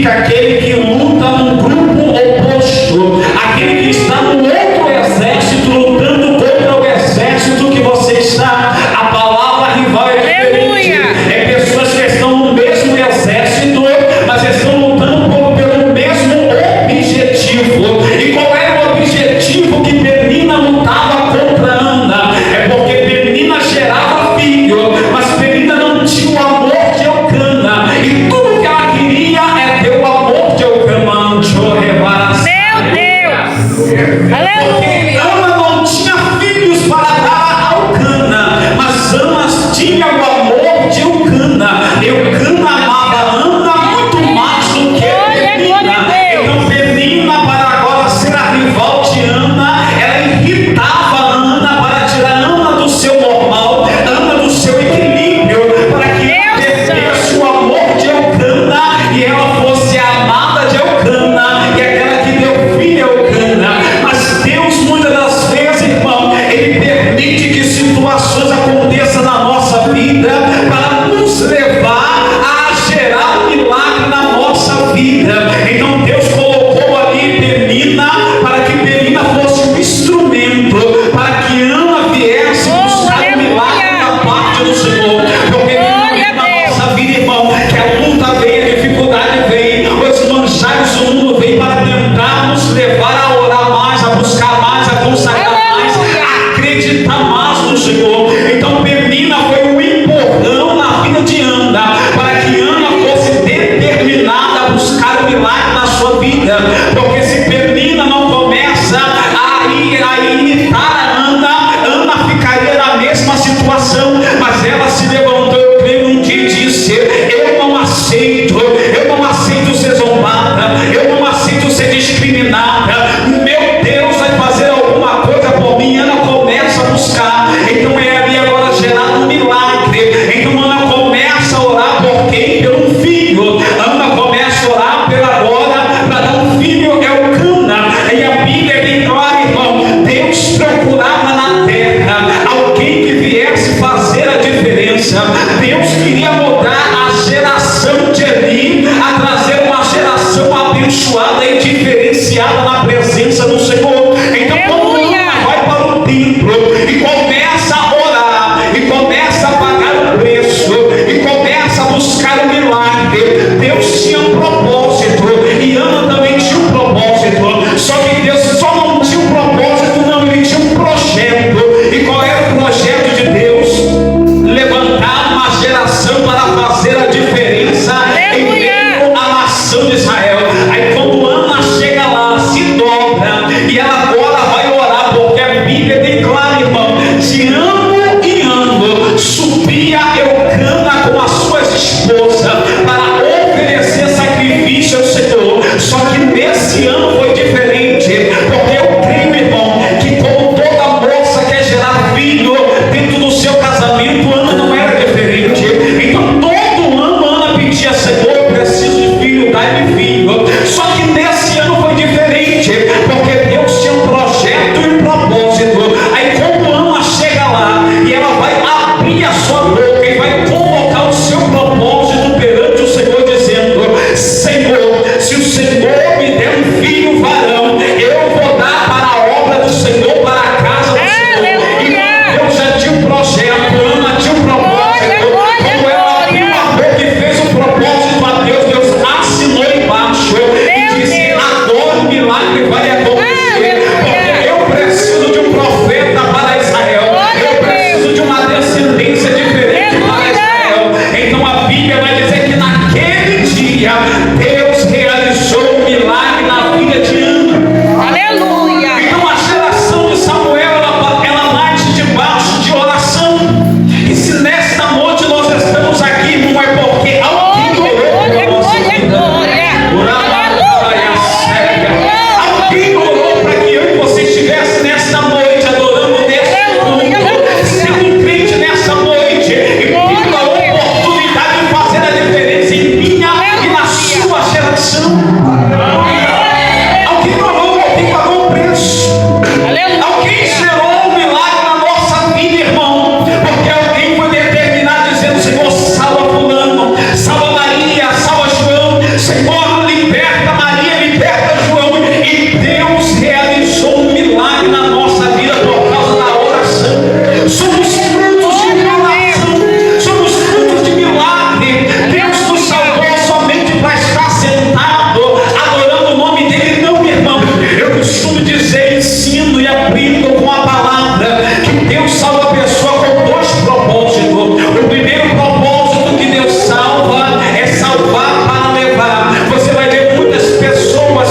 significa aquele que luta num grupo oposto, aquele que está no outro exército lutando contra o exército que você está. A palavra rival é diferente. É pessoas que estão no mesmo exército, mas estão lutando pelo mesmo objetivo. E qual era o objetivo que Penina lutava contra Ana? É porque Penina gerava filho, mas Penina não tinha o amor de Eucana. E tudo que ela queria é ter o amor de Eucana. Meu Deus! Aleluia! Ana não tinha filhos para dar a Eucana, mas Ana tinha o amor de Eucana. Eucana amava Ana muito mais do que Penina. Então Penina, para agora ser a rival de Ana, ela irritava Ana para tirar Ana do seu normal, Ana do seu equilíbrio, para que ela perdesse o amor de Eucana e ela fosse amada de Eucana e aquela que deu filho a Eucana. Mas Deus, muitas das vezes, irmão, Ele permite que situações aconteçam na nossa vida para nos levar a gerar um milagre na nossa vida. Então Deus colocou ali Penina para que Penina fosse um instrumento para que Ana viesse buscar um milagre da parte do Senhor. Porque na nossa vida, irmão, que a luta vem, a dificuldade vem, os manjares do mundo vem para tentar nos levar a orar mais, a buscar mais, a consagrar mais, a acreditar mais no Senhor. Então Penina foi um empurrão na vida de Ana, para que Ana fosse determinada a buscar o milagre na sua vida. Porque se Penina não começa a imitar a Ana, Ana ficaria na mesma situação. Mas ela se levantou, eu creio, um dia e disse: eu não aceito ser zombada, eu não aceito ser discriminada. Meu Deus vai fazer alguma coisa por mim. Ana começa a buscar. Então é ali agora gerado um milagre. Então Ana começa a orar por quem? Pelo filho. Ana começa a orar pela agora para dar um filho Eucana. E a Bíblia é bem clara, irmão. Deus procurava na terra alguém que viesse fazer a diferença. Deus queria mudar a geração de Eli, a trazer uma geração abençoada e diferenciada na presença do Senhor. Então quando Ana vai para o templo e começa a orar, e começa a pagar o preço, e começa a buscar o milagre, Deus tinha um propósito, e Ana também tinha um propósito. Só que Deus só não tinha um propósito, não, Ele tinha um projeto. E qual era o projeto de Deus? Levantar uma geração para fazer a diferença em meio à nação de Israel. Aí quando Ana chega lá, se dobra, e ela agora vai orar, porque a Bíblia tem claro, irmão, de ano em ano subia Eucana com as suas esposas para oferecer sacrifício ao Senhor. Só que nesse ano foi diferente, porque eu creio, irmão, que como toda moça quer gerar filho dentro do seu casamento, Ana não era diferente. Então todo ano Ana pedia: Senhor, eu preciso de filho, dai-me filho. Só que nesse ano foi diferente, porque Deus tinha um projeto e um propósito. Aí quando Ana chega lá e ela vai abrir a sua boca e vai colocar o seu propósito perante o Senhor, dizendo: Senhor, se o Senhor me der um filho varão, eu vou dar para a obra do Senhor, para a casa do Senhor. E Deus já tinha um projeto, Ana tinha um propósito. Quando ela abriu a boca e fez um propósito a Deus, Deus assinou embaixo e disse: agora o milagre vai acontecer, porque eu preciso de um profeta para Israel, eu preciso de uma descendência diferente para Israel. Então a Bíblia vai dizer que naquele dia Deus realizou um milagre na vida de Ana. Aleluia! Então a geração de Samuel, ela nasce debaixo de oração. E se nesta noite nós estamos aqui, irmão, é porque alguém orou para nossa vida. Alguém orou para que eu e você estivesse nesta noite adorando neste mundo, sendo crente nesta noite, e tendo a oportunidade de fazer a diferença em minha e na sua geração. Alguém orou, alguém pagou o preço. Alguém gerou um milagre na nossa vida, irmão, porque alguém foi determinado dizendo: Senhor, salva fulano, salva Maria, salva João, Senhor,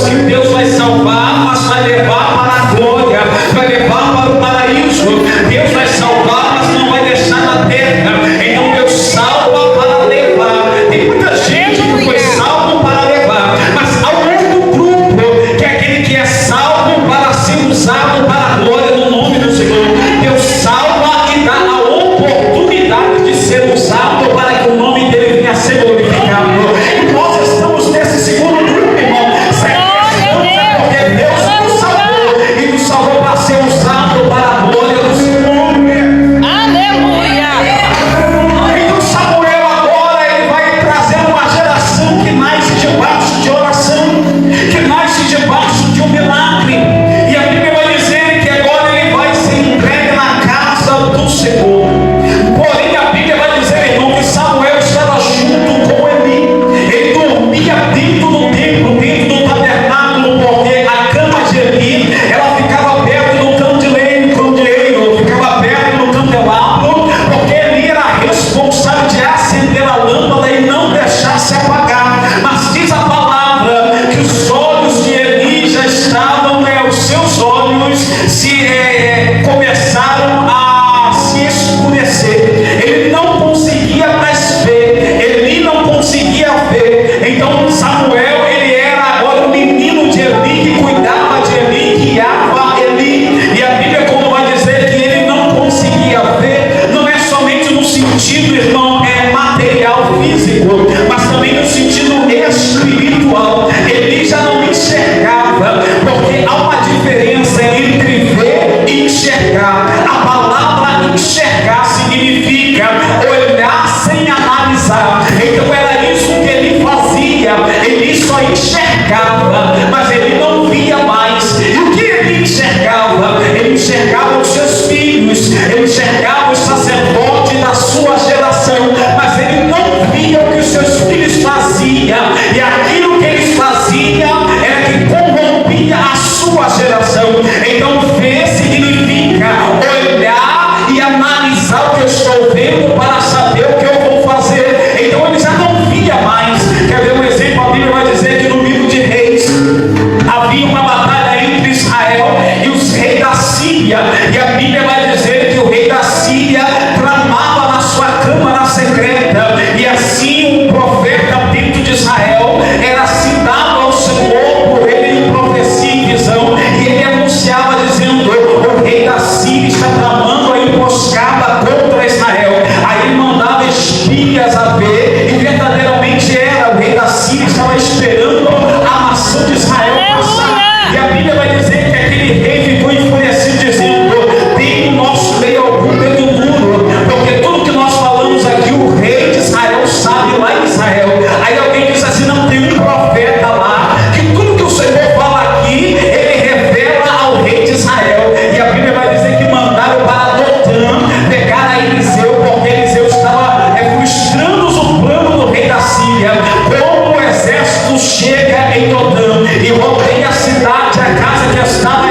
pessoas que Deus vai salvar, mas vai levar para a glória, vai levar para o paraíso. Deus vai salvar, mas não vai deixar na terra. Então Deus salva para levar. Tem muita gente que foi salvo para levar, mas há um outro grupo, que é aquele que é salvo para ser usado para a glória do nome do Senhor. Deus salva e dá a oportunidade de ser usado para que o nome dele venha a ser glorificado. E nós estamos nesse segundo grupo, irmão. Porque Deus nos salvou e nos salvou para ser usado para a glória do seu nome. Aleluia. Então Samuel agora ele vai trazer uma geração que nasce debaixo de oração, que nasce debaixo de um milagre. E a Bíblia vai dizer que agora ele vai ser entregue na casa do Senhor. Porém a Bíblia vai dizer, irmão, que Samuel estava junto com Eli. Ele dormia dentro do templo, dentro do tabernáculo, porque a cama de Eli, ela ficava perto do candeeiro, ficava perto do candelabro, porque Eli era responsável de acender a lâmpada e não deixar se apagar. Mas diz a palavra que os olhos de Eli já estavam, os seus olhos começaram a se escurecer. Ele não conseguia mais ver, Eli não conseguia ver. Então Samuel, ele era agora o menino de Eli, que cuidava de Eli, guiava Eli. E a Bíblia, como vai dizer que ele não conseguia ver, não é somente no sentido, irmão, material, físico, mas também no sentido espiritual. Ele já não enxergava, porque há uma diferença entre ver e enxergar. A palavra enxergar significa olhar sem analisar. Então era isso que ele fazia. Ele só enxergava, mas ele não via mais. E o que ele enxergava? Ele enxergava os seus filhos, ele enxergava os sacerdotes da sua geração, mas ele não via o que os seus filhos faziam. E aquilo que eles faziam era que corrompia a sua geração. Então ver significa olhar e analisar o que eu estou vendo para saber o que eu vou fazer. Então ele já não via mais. Quer ver um exemplo? A Bíblia vai dizer que no livro de Reis havia uma batalha entre Israel e os reis da Síria. E a Bíblia vai dizer que o rei da Síria tramava na sua câmara secreta. E assim o profeta dentro de Israel era citado ao Senhor por ele em profecia e visão. E ele anunciava dizendo: o rei da Síria está tramando a emboscada contra Israel. Aí ele mandava espias a ver, e verdadeiramente era. O rei da Síria estava esperando a nação de Israel passar. E a Bíblia vai dizer que aquele rei ficou enfurecido, dizendo: tem no nosso meio algum dedo duro, porque tudo que nós falamos aqui o rei de Israel sabe lá em Israel. Aí alguém diz assim: não, tem um profeta lá que tudo que o Senhor fala aqui ele revela ao rei de Israel. E a Bíblia vai dizer que mandaram para Dotã pegar a Eliseu, porque Eliseu estava frustrando o plano do rei da Síria. Como o exército chega em Dotã e rodeia a cidade, a casa que estava